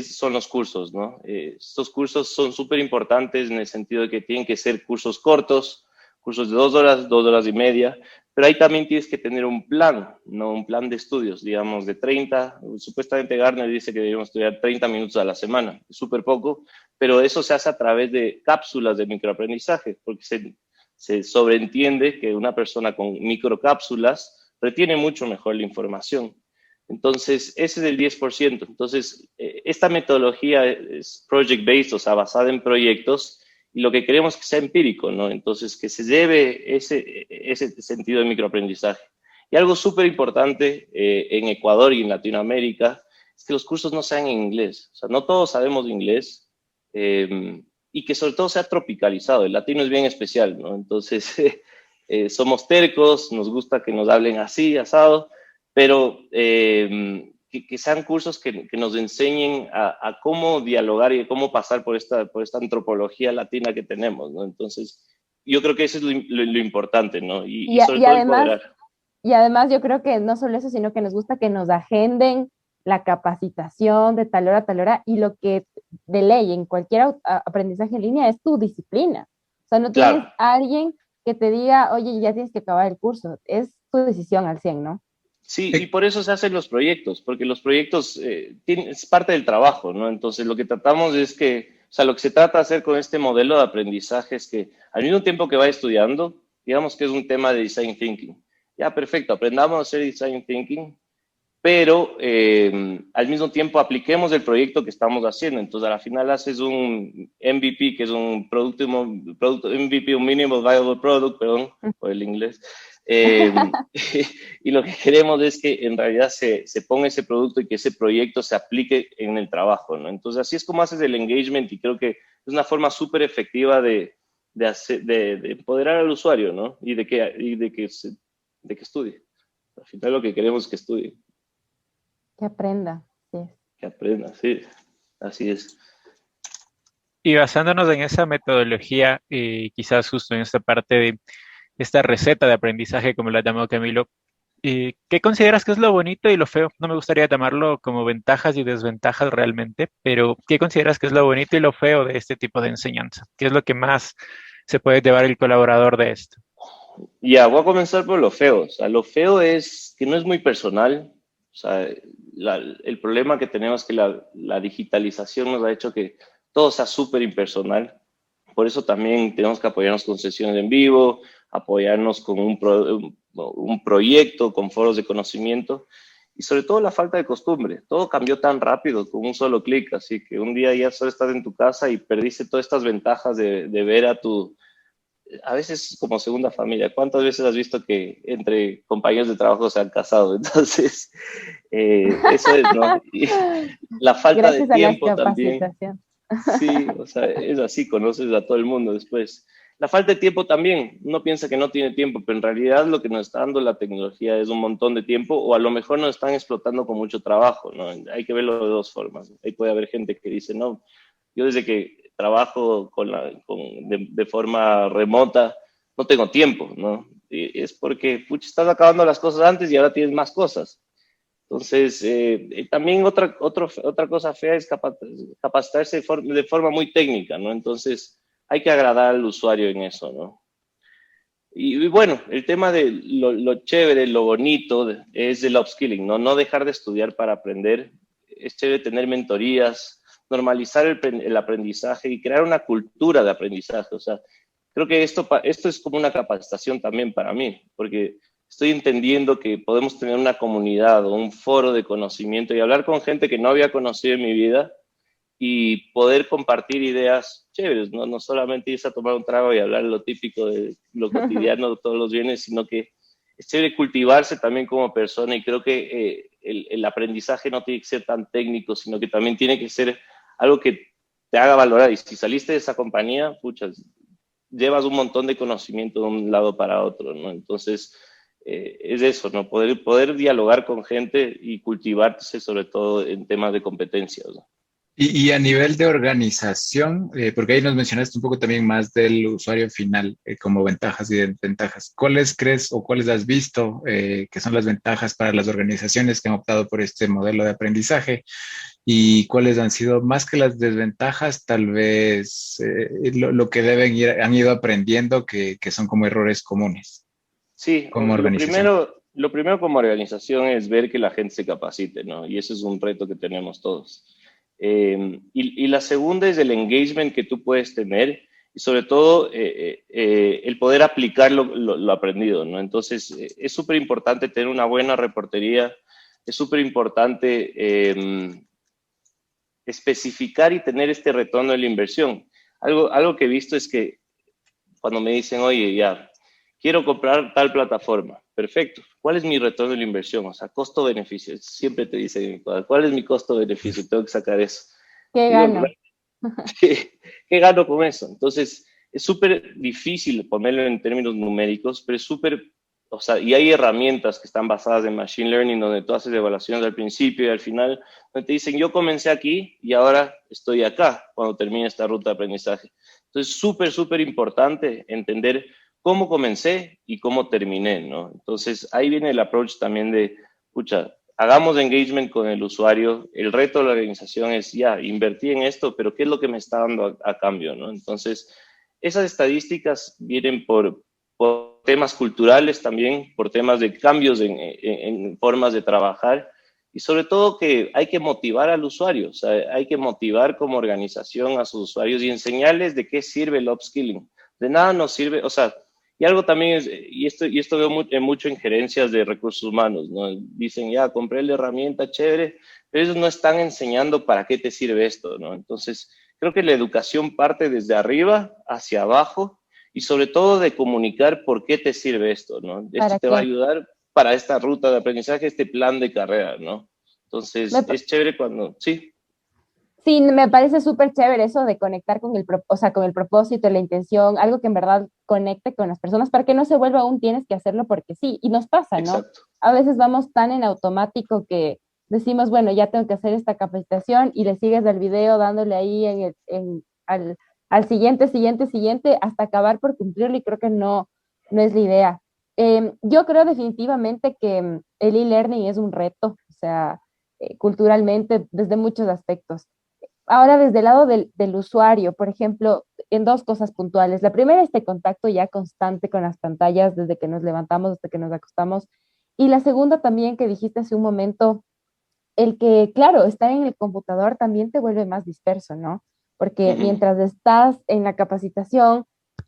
son los cursos, ¿no? Estos cursos son súper importantes en el sentido de que tienen que ser cursos cortos, cursos de 2 horas, 2 horas y media, pero ahí también tienes que tener un plan, ¿no? Un plan de estudios, digamos, de 30, supuestamente Gartner dice que debemos estudiar 30 minutos a la semana, es súper poco, pero eso se hace a través de cápsulas de microaprendizaje, porque se sobreentiende que una persona con microcápsulas retiene mucho mejor la información. Entonces, ese es el 10%. Entonces, esta metodología es project-based, o sea, basada en proyectos, y lo que queremos es que sea empírico, ¿no? Entonces, que se lleve ese sentido de microaprendizaje. Y algo súper importante en Ecuador y en Latinoamérica es que los cursos no sean en inglés. O sea, no todos sabemos inglés y que sobre todo sea tropicalizado. El latino es bien especial, ¿no? Entonces, somos tercos, nos gusta que nos hablen así, asado, pero que sean cursos que nos enseñen a cómo dialogar y a cómo pasar por esta antropología latina que tenemos, ¿no? Entonces, yo creo que eso es lo importante, ¿no? Y sobre todo empoderar. Y además yo creo que no solo eso, sino que nos gusta que nos agenden la capacitación de tal hora a tal hora, y lo que de ley en cualquier aprendizaje en línea es tu disciplina. O sea, no tienes a alguien que te diga, oye, ya tienes que acabar el curso. Es tu decisión al 100, ¿no? Sí, y por eso se hacen los proyectos, porque los proyectos es parte del trabajo, ¿no? Entonces, lo que tratamos es que, o sea, lo que se trata de hacer con este modelo de aprendizaje es que al mismo tiempo que va estudiando, digamos que es un tema de design thinking. Ya, perfecto, aprendamos a hacer design thinking, pero al mismo tiempo apliquemos el proyecto que estamos haciendo. Entonces, a la final haces un MVP, que es un producto MVP, un Minimal Viable Product, perdón, por el inglés. Y lo que queremos es que en realidad se ponga ese producto y que ese proyecto se aplique en el trabajo, ¿no? Entonces, así es como haces el engagement, y creo que es una forma súper efectiva de empoderar al usuario, ¿no? Y de que estudie. Al final lo que queremos es que estudie. Que aprenda, sí. Que aprenda, sí. Así es. Y basándonos en esa metodología, quizás justo en esta parte de esta receta de aprendizaje, como la llamó Camilo, ¿qué consideras que es lo bonito y lo feo? No me gustaría llamarlo como ventajas y desventajas realmente, pero ¿qué consideras que es lo bonito y lo feo de este tipo de enseñanza? ¿Qué es lo que más se puede llevar el colaborador de esto? Ya, voy a comenzar por lo feo. O sea, lo feo es que no es muy personal. O sea, el problema que tenemos es que la digitalización nos ha hecho que todo sea súper impersonal. Por eso también tenemos que apoyarnos con sesiones en vivo, apoyarnos con un proyecto, con foros de conocimiento, y sobre todo la falta de costumbre. Todo cambió tan rápido con un solo clic, así que un día ya solo estás en tu casa y perdiste todas estas ventajas de ver a veces como segunda familia. ¿Cuántas veces has visto que entre compañeros de trabajo se han casado? Entonces, eso es, ¿no? Y la falta de tiempo también. Sí, o sea, es así, conoces a todo el mundo después. La falta de tiempo también, uno piensa que no tiene tiempo, pero en realidad lo que nos está dando la tecnología es un montón de tiempo, o a lo mejor nos están explotando con mucho trabajo, ¿no? Hay que verlo de dos formas. Ahí puede haber gente que dice, no, yo desde que trabajo de forma remota no tengo tiempo, ¿no? Y es porque, pucha, estás acabando las cosas antes y ahora tienes más cosas. Entonces, también otra cosa fea es capacitarse de forma muy técnica, ¿no? Entonces, hay que agradar al usuario en eso, ¿no? Y bueno, el tema de lo chévere, lo bonito es el upskilling, ¿no? No dejar de estudiar para aprender. Es chévere tener mentorías, normalizar el aprendizaje y crear una cultura de aprendizaje. O sea, creo que esto es como una capacitación también para mí, porque estoy entendiendo que podemos tener una comunidad o un foro de conocimiento y hablar con gente que no había conocido en mi vida y poder compartir ideas chéveres, ¿no? No solamente irse a tomar un trago y hablar lo típico de lo cotidiano de todos los bienes, sino que es chévere cultivarse también como persona, y creo que el aprendizaje no tiene que ser tan técnico, sino que también tiene que ser algo que te haga valorar. Y si saliste de esa compañía, puchas, llevas un montón de conocimiento de un lado para otro, ¿no? Entonces, es eso, ¿no? Poder dialogar con gente y cultivarse sobre todo en temas de competencias, ¿no? Y a nivel de organización, porque ahí nos mencionaste un poco también más del usuario final, como ventajas y desventajas. ¿Cuáles crees o cuáles has visto que son las ventajas para las organizaciones que han optado por este modelo de aprendizaje? ¿Y cuáles han sido, más que las desventajas, tal vez lo que han ido aprendiendo que son como errores comunes? Sí, como organización. Lo primero como organización es ver que la gente se capacite, ¿no? Y ese es un reto que tenemos todos. Y la segunda es el engagement que tú puedes tener, y sobre todo el poder aplicar lo aprendido, ¿no? Entonces, es súper importante tener una buena reportería, es súper importante especificar y tener este retorno de la inversión. Algo que he visto es que cuando me dicen, oye, ya, quiero comprar tal plataforma. Perfecto. ¿Cuál es mi retorno de la inversión? O sea, costo-beneficio. Siempre te dicen, ¿cuál es mi costo-beneficio? Tengo que sacar eso. ¿Qué Digo, gano? ¿qué gano con eso? Entonces, es súper difícil ponerlo en términos numéricos, pero es súper, o sea, y hay herramientas que están basadas en Machine Learning, donde tú haces evaluaciones al principio y al final, donde te dicen, yo comencé aquí y ahora estoy acá cuando termine esta ruta de aprendizaje. Entonces, súper, súper importante entender cómo comencé y cómo terminé, ¿no? Entonces, ahí viene el approach también de, pucha, hagamos engagement con el usuario. El reto de la organización es, ya, invertí en esto, pero ¿qué es lo que me está dando a cambio, no? Entonces, esas estadísticas vienen por temas culturales también, por temas de cambios en formas de trabajar y sobre todo que hay que motivar al usuario, o sea, hay que motivar como organización a sus usuarios y enseñarles de qué sirve el upskilling. De nada nos sirve, o sea, y algo también es, y esto veo mucho en gerencias de recursos humanos, ¿no? Dicen, ya, compré la herramienta, chévere, pero ellos no están enseñando para qué te sirve esto, ¿no? Entonces, creo que la educación parte desde arriba hacia abajo y sobre todo de comunicar por qué te sirve esto, ¿no? Esto ¿Para te va a qué? ayudar para esta ruta de aprendizaje, este plan de carrera, ¿no? Me, Entonces, es chévere cuando, sí, Sí, me parece súper chévere eso de conectar con o sea, con el propósito, la intención, algo que en verdad conecte con las personas para que no se vuelva un tienes que hacerlo porque sí. Y nos pasa, ¿no? exacto. A veces vamos tan en automático que decimos, bueno, ya tengo que hacer esta capacitación y le sigues el video dándole ahí al siguiente, hasta acabar por cumplirlo y creo que no es la idea. Yo creo definitivamente que el e-learning es un reto, o sea, culturalmente desde muchos aspectos. Ahora, desde el lado del usuario, por ejemplo, en dos cosas puntuales. La primera, este contacto ya constante con las pantallas desde que nos levantamos hasta que nos acostamos. Y la segunda también que dijiste hace un momento, el que, claro, estar en el computador también te vuelve más disperso, ¿no? Porque Ujú. mientras estás en la capacitación,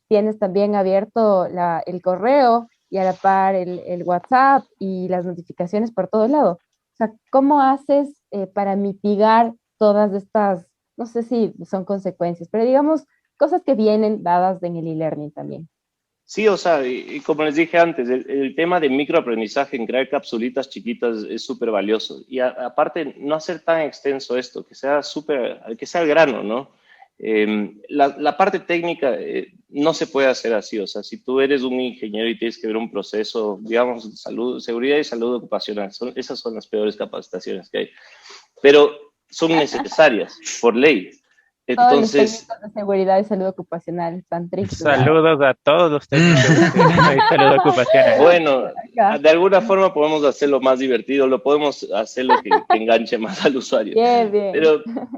tienes también abierto el correo y a la par el WhatsApp y las notificaciones por todo lado. O sea, ¿cómo haces para mitigar todas estas, no sé si son consecuencias, pero digamos, cosas que vienen dadas en el e-learning también? Sí, o sea, y como les dije antes, el tema de microaprendizaje en crear capsulitas chiquitas es súper valioso. Y aparte, no hacer tan extenso esto, que sea súper, que sea al grano, ¿no? La parte técnica no se puede hacer así. O sea, si tú eres un ingeniero y tienes que ver un proceso, digamos, salud, seguridad y salud ocupacional, esas son las peores capacitaciones que hay. Pero son necesarias por ley. Todos los Entonces, técnicos de seguridad y salud ocupacional están tristes. Saludos a todos los técnicos de salud ocupacional. bueno, Acá. de alguna forma podemos hacerlo más divertido, lo podemos hacerlo que enganche más al usuario. Bien, bien.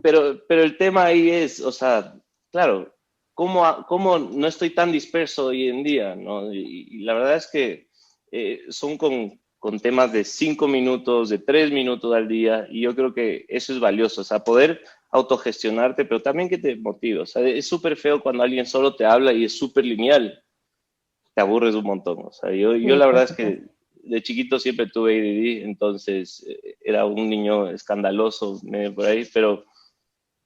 Pero el tema ahí es, o sea, claro, ¿cómo no estoy tan disperso hoy en día, ¿no? Y la verdad es que son con temas de 5 minutos, de 3 minutos al día, y yo creo que eso es valioso, o sea, poder autogestionarte, pero también que te motive. O sea, es súper feo cuando alguien solo te habla y es súper lineal, te aburres un montón. O sea, yo Sí, la por verdad es supuesto. que de chiquito siempre tuve ADD, entonces era un niño escandaloso medio por ahí, pero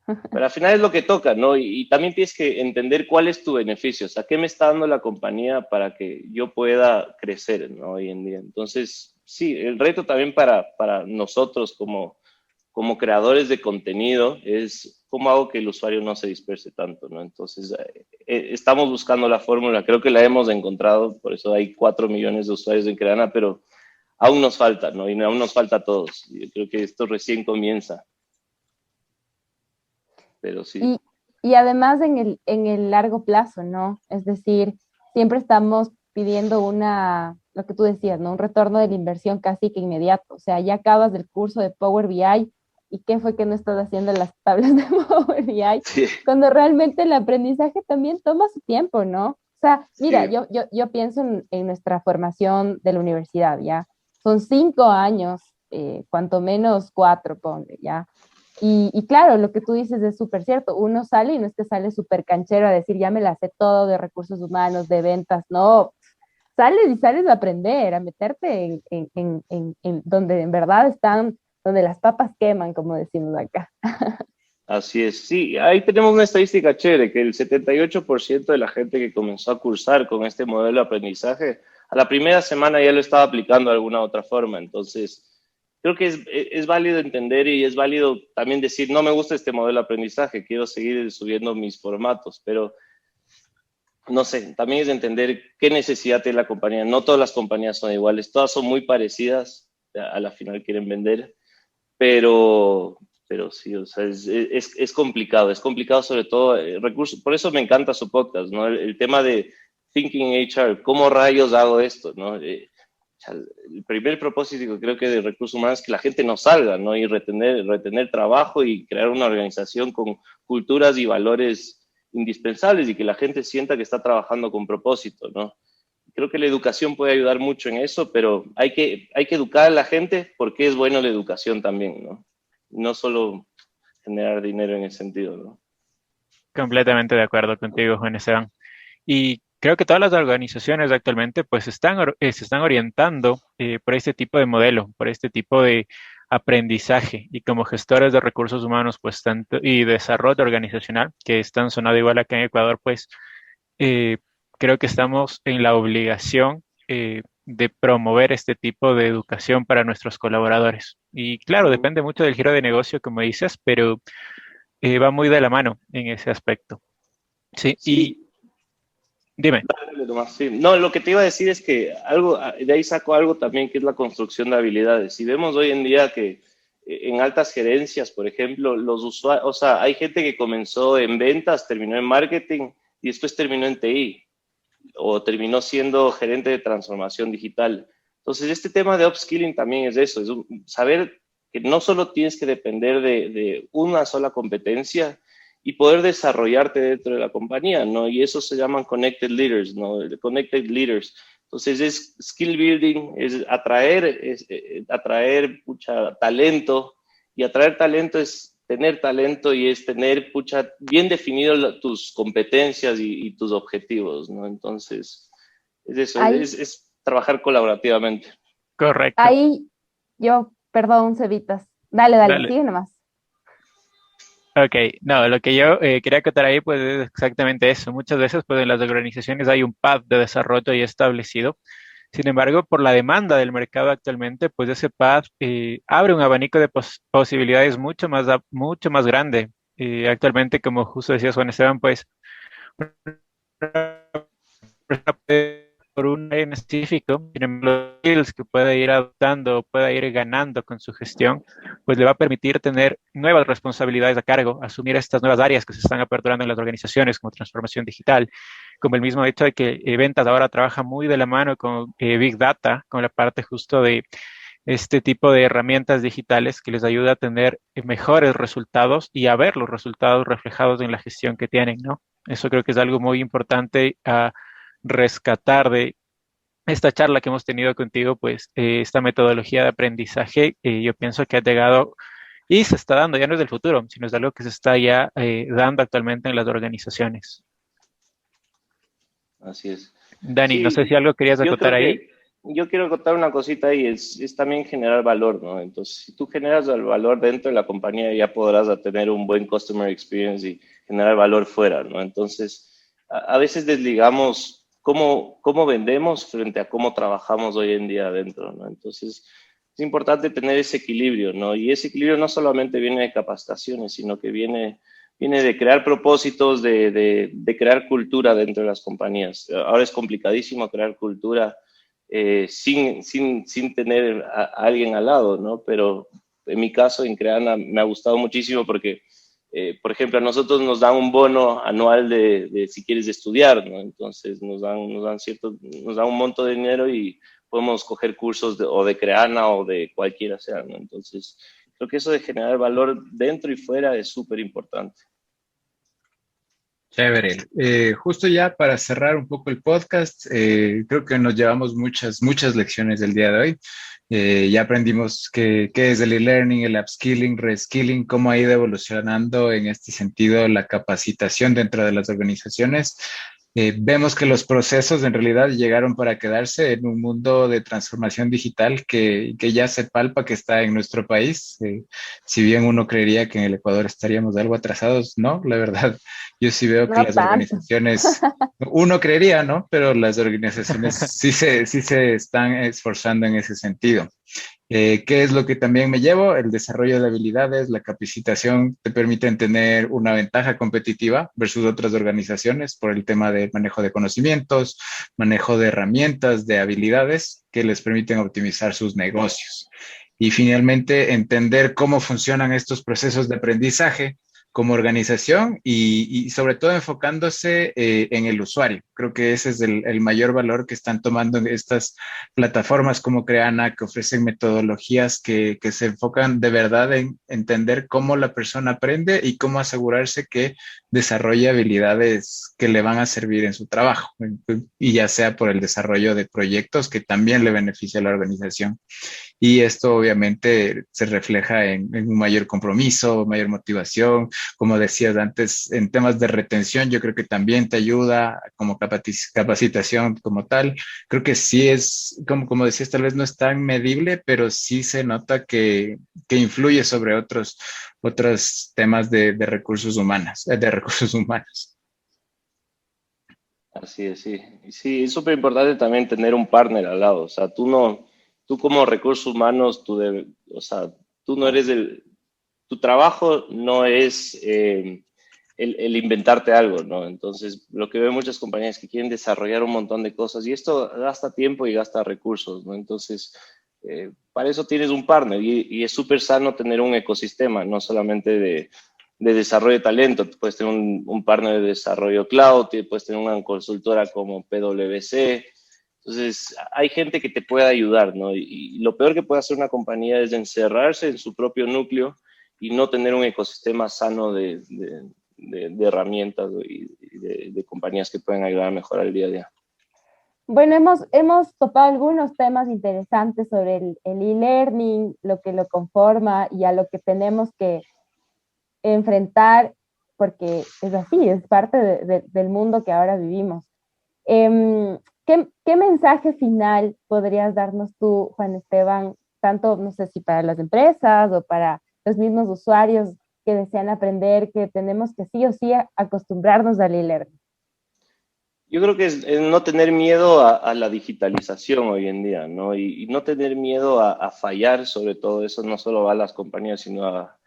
al final es lo que toca, ¿no? Y también tienes que entender cuál es tu beneficio, o sea, qué me está dando la compañía para que yo pueda crecer, ¿no? Hoy en día. Entonces, sí, el reto también para nosotros como creadores de contenido es cómo hago que el usuario no se disperse tanto, ¿no? Entonces, estamos buscando la fórmula, creo que la hemos encontrado, por eso hay 4 millones de usuarios en Creana, pero aún nos falta, ¿no? Y aún nos falta a todos. Yo creo que esto recién comienza, pero sí. Y, y además en el largo plazo, ¿no? Es decir, siempre estamos pidiendo lo que tú decías, ¿no? Un retorno de la inversión casi que inmediato. O sea, ya acabas del curso de Power BI y qué fue que no estás haciendo las tablas de Power BI, Sí, cuando realmente el aprendizaje también toma su tiempo, ¿no? O sea, mira, sí, yo pienso en nuestra formación de la universidad, ¿ya? Son 5 años, cuanto menos 4, ponle, ¿ya? Y claro, lo que tú dices es súper cierto. Uno sale y no es que sale súper canchero a decir, ya me la sé todo de recursos humanos, de ventas. No, sales y sales a aprender, a meterte en donde en verdad están, donde las papas queman, como decimos acá. Así es. Sí, ahí tenemos una estadística chévere, que el 78% de la gente que comenzó a cursar con este modelo de aprendizaje, a la primera semana ya lo estaba aplicando de alguna otra forma. Entonces, creo que es válido entender y es válido también decir, no me gusta este modelo de aprendizaje, quiero seguir subiendo mis formatos, pero no sé, también es entender qué necesidad tiene la compañía. No todas las compañías son iguales, todas son muy parecidas, a la final quieren vender, pero sí, o sea, es complicado sobre todo recursos. Por eso me encanta su podcast, ¿no? El tema de Thinking HR, ¿cómo rayos hago esto, no? El primer propósito creo que de recursos humanos es que la gente no salga, ¿no? Y retener trabajo y crear una organización con culturas y valores indispensables y que la gente sienta que está trabajando con propósito, ¿no? Creo que la educación puede ayudar mucho en eso, pero hay que educar a la gente porque es bueno la educación también, ¿no? No solo generar dinero en ese sentido, ¿no? Completamente de acuerdo contigo, Juan Esteban. Y creo que todas las organizaciones actualmente pues se están orientando por este tipo de modelo, por este tipo de aprendizaje. Y como gestores de recursos humanos pues tanto, y desarrollo organizacional, que están sonando igual acá en Ecuador, pues creo que estamos en la obligación de promover este tipo de educación para nuestros colaboradores. Y claro, depende mucho del giro de negocio, como dices, pero va muy de la mano en ese aspecto. Sí, Sí. y dime. Dale nomás, sí. No, lo que te iba a decir es que de ahí saco algo también que es la construcción de habilidades. Si vemos hoy en día que en altas gerencias, por ejemplo, los usuarios, o sea, hay gente que comenzó en ventas, terminó en marketing y después terminó en TI o terminó siendo gerente de transformación digital. Entonces, este tema de upskilling también es eso, saber que no solo tienes que depender de una sola competencia y poder desarrollarte dentro de la compañía, ¿no? Y eso se llaman connected leaders, ¿no? Connected leaders. Entonces, es skill building, es atraer mucha talento, y atraer talento es tener talento y es tener bien definido tus competencias y tus objetivos, ¿no? Entonces, es eso, Ahí, es trabajar colaborativamente. Correcto. ahí perdón, Cevitas. Dale, Dale. sigue nomás. Ok, no, lo que yo quería contar ahí pues es exactamente eso. Muchas veces pues en las organizaciones hay un path de desarrollo ya establecido. Sin embargo, por la demanda del mercado actualmente, pues ese path abre un abanico de posibilidades mucho más grande. Actualmente, como justo decías, Juan Esteban, pues por un área en específico, tiene los skills que pueda ir adoptando, pueda ir ganando con su gestión, pues le va a permitir tener nuevas responsabilidades a cargo, asumir estas nuevas áreas que se están aperturando en las organizaciones, como transformación digital, como el mismo hecho de que ventas ahora trabaja muy de la mano con Big Data, con la parte justo de este tipo de herramientas digitales que les ayuda a tener mejores resultados y a ver los resultados reflejados en la gestión que tienen, ¿no? Eso creo que es algo muy importante a rescatar de esta charla que hemos tenido contigo, pues esta metodología de aprendizaje, yo pienso que ha llegado y se está dando, ya no es del futuro, sino es algo que se está ya dando actualmente en las organizaciones. Así es. Dani, Sí, no sé si algo querías yo acotar creo ahí. que yo quiero contar una cosita ahí, es también generar valor, ¿no? Entonces, si tú generas el valor dentro de la compañía, ya podrás tener un buen customer experience y generar valor fuera, ¿no? Entonces, a veces desligamos cómo vendemos frente a cómo trabajamos hoy en día adentro, ¿no? Entonces, es importante tener ese equilibrio, ¿no? Y ese equilibrio no solamente viene de capacitaciones, sino que viene de crear propósitos, de crear cultura dentro de las compañías. Ahora es complicadísimo crear cultura sin tener a alguien al lado, ¿no? Pero en mi caso, en Creana, me ha gustado muchísimo porque, por ejemplo, a nosotros nos dan un bono anual de si quieres estudiar, ¿no? Entonces nos dan un monto de dinero y podemos coger cursos o de Creana o de cualquiera sea, ¿no? Entonces, creo que eso de generar valor dentro y fuera es súper importante. Chévere. Justo ya para cerrar un poco el podcast, creo que nos llevamos muchas lecciones del día de hoy. Ya aprendimos qué es el e-learning, el upskilling, reskilling, cómo ha ido evolucionando en este sentido la capacitación dentro de las organizaciones. Vemos que los procesos en realidad llegaron para quedarse en un mundo de transformación digital que ya se palpa que está en nuestro país. Si bien uno creería que en el Ecuador estaríamos algo atrasados, no, la verdad, yo sí veo que No las tanto. organizaciones, uno creería, ¿no? Pero las organizaciones sí se están esforzando en ese sentido. ¿Qué es lo que también me llevo? El desarrollo de habilidades, la capacitación te permiten tener una ventaja competitiva versus otras organizaciones por el tema del manejo de conocimientos, manejo de herramientas, de habilidades que les permiten optimizar sus negocios. Y finalmente, entender cómo funcionan estos procesos de aprendizaje como organización y sobre todo enfocándose en el usuario. Creo que ese es el mayor valor que están tomando en estas plataformas como Creana, que ofrecen metodologías que se enfocan de verdad en entender cómo la persona aprende y cómo asegurarse que desarrolle habilidades que le van a servir en su trabajo, y ya sea por el desarrollo de proyectos que también le beneficia a la organización. Y esto obviamente se refleja en un mayor compromiso, mayor motivación. Como decías antes, en temas de retención, yo creo que también te ayuda como capacitación como tal. Creo que sí es, como decías, tal vez no es tan medible, pero sí se nota que influye sobre otros temas de recursos humanos, de recursos humanos. Así es, sí. Y sí, es súper importante también tener un partner al lado. O sea, tú como recursos humanos, o sea, tú no eres tu trabajo no es el inventarte algo, ¿no? Entonces, lo que veo muchas compañías que quieren desarrollar un montón de cosas y esto gasta tiempo y gasta recursos, ¿no? Entonces, para eso tienes un partner y es súper sano tener un ecosistema, no solamente de desarrollo de talento. Tú puedes tener un partner de desarrollo cloud, puedes tener una consultora como PwC. Entonces, hay gente que te puede ayudar, ¿no? Y lo peor que puede hacer una compañía es encerrarse en su propio núcleo y no tener un ecosistema sano de herramientas y de compañías que pueden ayudar a mejorar el día a día. Bueno, hemos topado algunos temas interesantes sobre el e-learning, lo que lo conforma y a lo que tenemos que enfrentar, porque es así, es parte del mundo que ahora vivimos. ¿Qué mensaje final podrías darnos tú, Juan Esteban, tanto, no sé si para las empresas o para los mismos usuarios que desean aprender, que tenemos que sí o sí acostumbrarnos al e-learning? Yo creo que es no tener miedo a la digitalización hoy en día, ¿no? Y no tener miedo a fallar, sobre todo eso no solo va a las compañías, sino a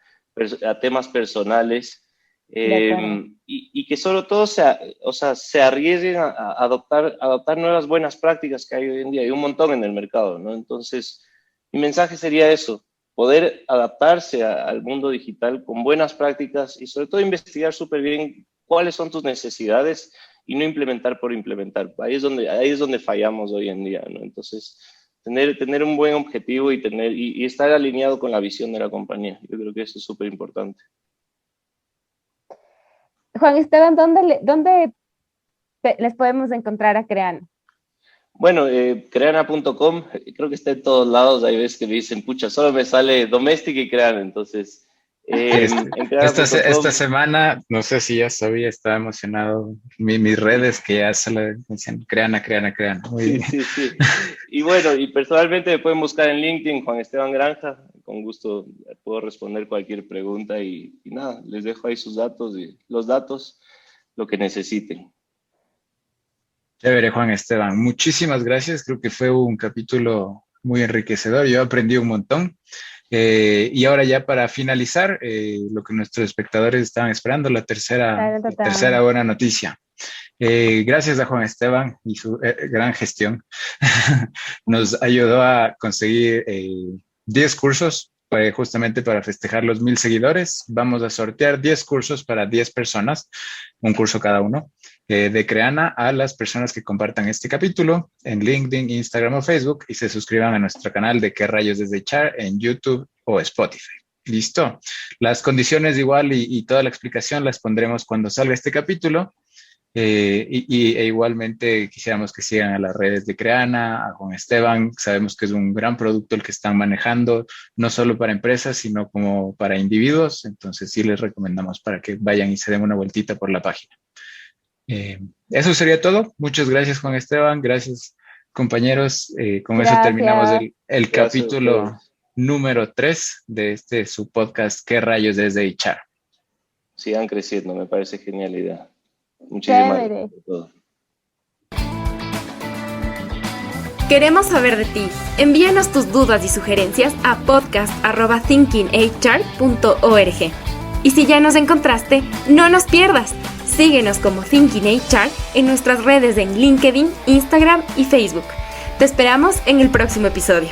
temas personales. Y que sobre todo se arriesguen a adoptar nuevas buenas prácticas que hay hoy en día. Hay un montón en el mercado, ¿no? Entonces, mi mensaje sería eso, poder adaptarse al mundo digital con buenas prácticas y sobre todo investigar súper bien cuáles son tus necesidades y no implementar por implementar. Ahí es donde fallamos hoy en día, ¿no? Entonces, tener un buen objetivo y estar alineado con la visión de la compañía. Yo creo que eso es súper importante. Juan Esteban, ¿dónde les podemos encontrar a Creana? Bueno, creana.com, creo que está en todos lados. Hay veces que me dicen, pucha, solo me sale Domestic y Creana. Entonces, en Esta semana, no sé si ya sabía, estaba emocionado. Mis redes que ya se le decían Creana. Muy bien. Sí, sí. Y bueno, y personalmente me pueden buscar en LinkedIn, Juan Esteban Granja. Con gusto puedo responder cualquier pregunta y nada, les dejo ahí sus datos y los datos, lo que necesiten. Chévere, Juan Esteban. Muchísimas gracias. Creo que fue un capítulo muy enriquecedor. Yo aprendí un montón. Y ahora ya para finalizar, lo que nuestros espectadores estaban esperando, la tercera buena noticia. Gracias a Juan Esteban y su gran gestión, nos ayudó a conseguir 10 cursos justamente para festejar los 1000 seguidores. Vamos a sortear 10 cursos para 10 personas, un curso cada uno, de Creana a las personas que compartan este capítulo en LinkedIn, Instagram o Facebook y se suscriban a nuestro canal de ¿Qué rayos es HR en YouTube o Spotify? Listo. Las condiciones igual y toda la explicación las pondremos cuando salga este capítulo. E igualmente quisiéramos que sigan a las redes de Creana, a Juan Esteban. Sabemos que es un gran producto el que están manejando, no solo para empresas, sino como para individuos. Entonces sí les recomendamos para que vayan y se den una vueltita por la página. Eso sería todo. Muchas gracias, Juan Esteban. Gracias, compañeros. Con eso terminamos el capítulo número 3 de su podcast, ¿Qué rayos es de HR? Sigan creciendo, me parece genial la idea. Muchísimas gracias por todo. Queremos saber de ti. Envíanos tus dudas y sugerencias a podcast@thinkinghr.org. Y si ya nos encontraste, no nos pierdas. Síguenos como Thinking HR en nuestras redes en LinkedIn, Instagram y Facebook. Te esperamos en el próximo episodio.